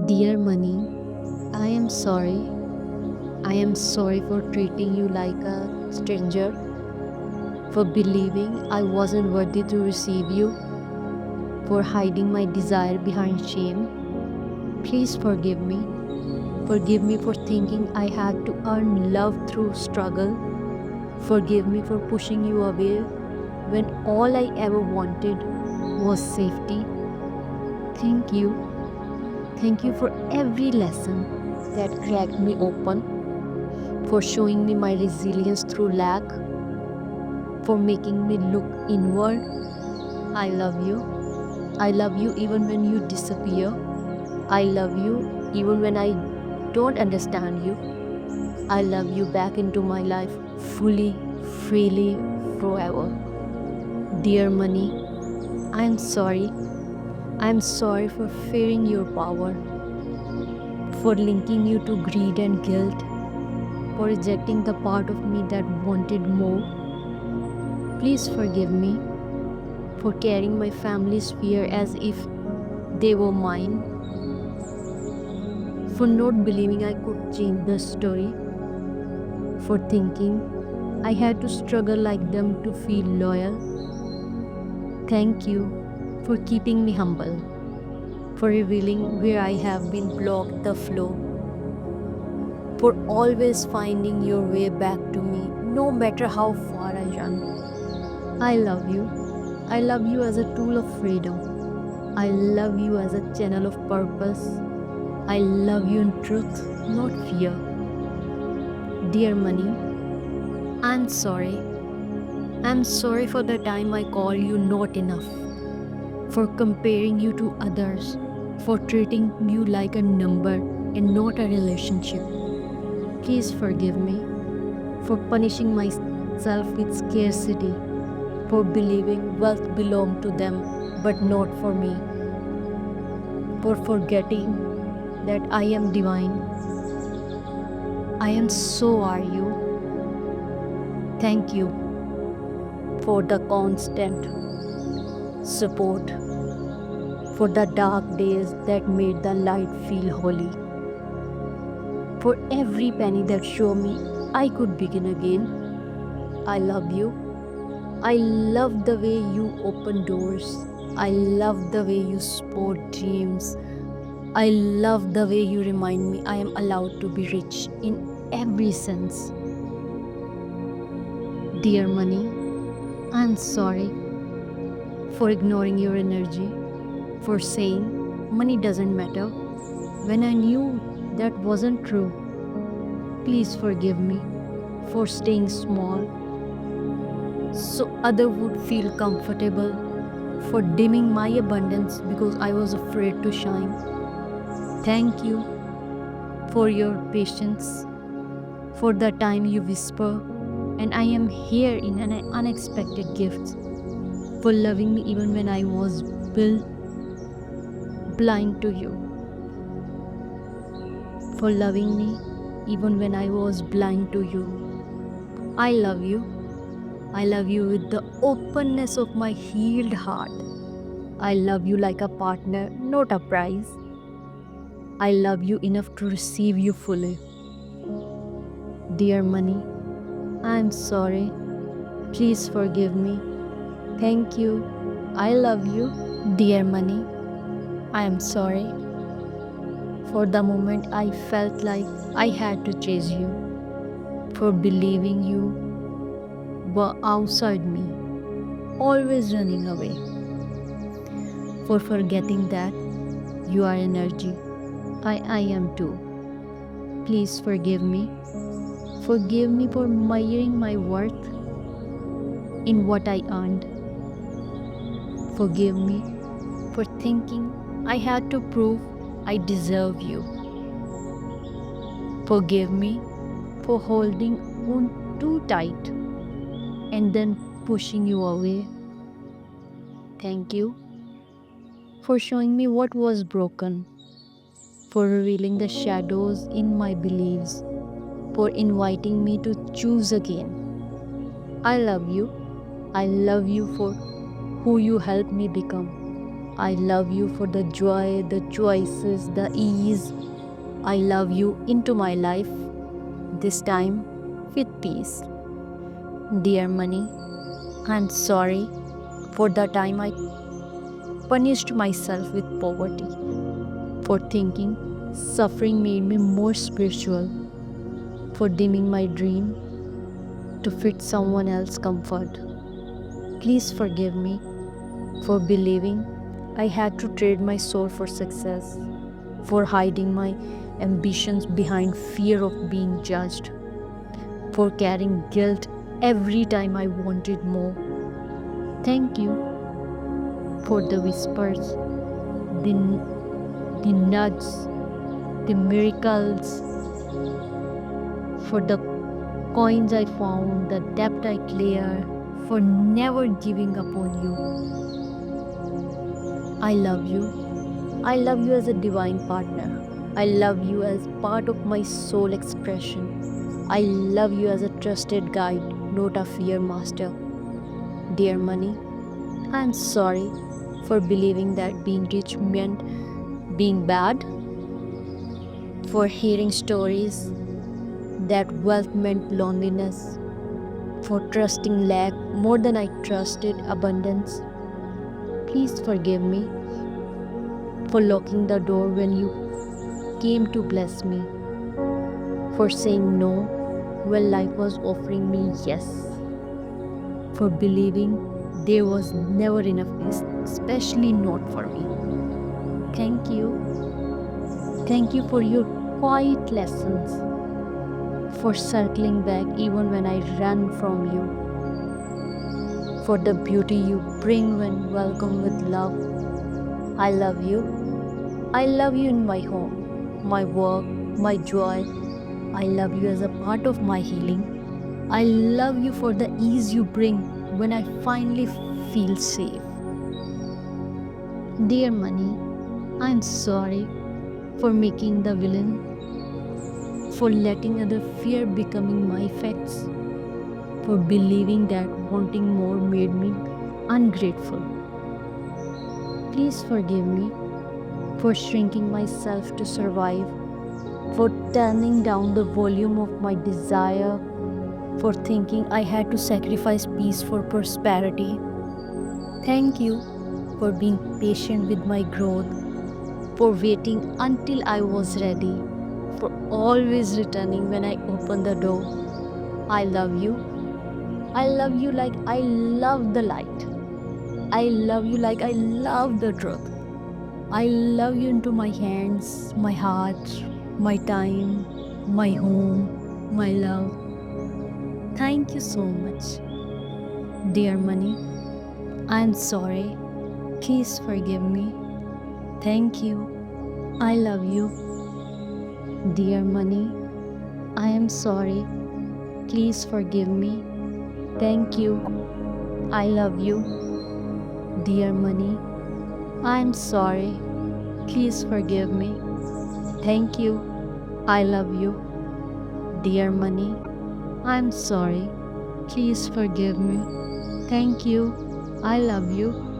Dear Money, I am sorry. I am sorry for treating you like a stranger, for believing I wasn't worthy to receive you, for hiding my desire behind shame. Please forgive me. Forgive me for thinking I had to earn love through struggle. Forgive me for pushing you away when all I ever wanted was safety. Thank you. Thank you for every lesson that cracked me open, for showing me my resilience through lack, for making me look inward. I love you. I love you even when you disappear. I love you even when I don't understand you. I love you back into my life fully, freely, forever. Dear Money, I am sorry. I am sorry for fearing your power, for linking you to greed and guilt, for rejecting the part of me that wanted more. Please forgive me for carrying my family's fear as if they were mine, for not believing I could change the story, for thinking I had to struggle like them to feel loyal. Thank you for keeping me humble, for revealing where I have been blocked the flow, for always finding your way back to me, no matter how far I run. I love you. I love you as a tool of freedom. I love you as a channel of purpose. I love you in truth, not fear. Dear Money, I'm sorry. I'm sorry for the time I call you not enough, for comparing you to others, for treating you like a number and not a relationship. Please forgive me for punishing myself with scarcity, for believing wealth belonged to them but not for me, for forgetting that I am divine. I am so are you. Thank you for the constant support, for the dark days that made the light feel holy, for every penny that showed me I could begin again. I love you. I love the way you open doors. I love the way you support dreams. I love the way you remind me I am allowed to be rich in every sense. Dear Money, I'm sorry for ignoring your energy, for saying money doesn't matter when I knew that wasn't true. Please forgive me for staying small so other would feel comfortable, for dimming my abundance because I was afraid to shine. Thank you for your patience, for the time you whisper, and I am here in an unexpected gift, for loving me even when I was blind to you, for loving me even when I was blind to you. I love you. I love you with the openness of my healed heart. I love you like a partner, not a prize. I love you enough to receive you fully. Dear Money, I'm sorry. Please forgive me. Thank you. I love you. Dear Money, I am sorry for the moment I felt like I had to chase you, for believing you were outside me, always running away, for forgetting that you are energy. I am too. Please forgive me. Forgive me for measuring my worth in what I earned. Forgive me for thinking I had to prove I deserve you. Forgive me for holding on too tight and then pushing you away. Thank you for showing me what was broken, for revealing the shadows in my beliefs, for inviting me to choose again. I love you. I love you for who you helped me become. I love you for the joy, the choices, the ease. I love you into my life, this time with peace. Dear money, I'm sorry for the time I punished myself with poverty, for thinking suffering made me more spiritual, for dimming my dream to fit someone else's comfort. Please forgive me for believing I had to trade my soul for success, for hiding my ambitions behind fear of being judged, for carrying guilt every time I wanted more. Thank you for the whispers, the nuts, the miracles, for the coins I found, the debt I cleared, for never giving up on you. I love you. I love you as a divine partner. I love you as part of my soul expression. I love you as a trusted guide, not a fear master. Dear money, I'm sorry for believing that being rich meant being bad, for hearing stories that wealth meant loneliness, for trusting lack more than I trusted abundance. Please forgive me for locking the door when you came to bless me, for saying no when life was offering me yes, for believing there was never enough peace, especially not for me. Thank you. Thank you for your quiet lessons, for circling back even when I ran from you, for the beauty you bring when welcomed with love. I love you. I love you in my home, my work, my joy. I love you as a part of my healing. I love you for the ease you bring when I finally feel safe. Dear money, I'm sorry for making the villain, for letting other fear becoming my facts, for believing that wanting more made me ungrateful. Please forgive me for shrinking myself to survive, for turning down the volume of my desire, for thinking I had to sacrifice peace for prosperity. Thank you for being patient with my growth, for waiting until I was ready, for always returning when I opened the door. I love you. I love you like I love the light. I love you like I love the truth. I love you into my hands, my heart, my time, my home, my love. Thank you so much. Dear money, I'm sorry. Please forgive me. Thank you. I love you. Dear money, I am sorry. Please forgive me. Thank you. I love you. Dear money, I am sorry. Please forgive me. Thank you. I love you. Dear money, I am sorry. Please forgive me. Thank you. I love you.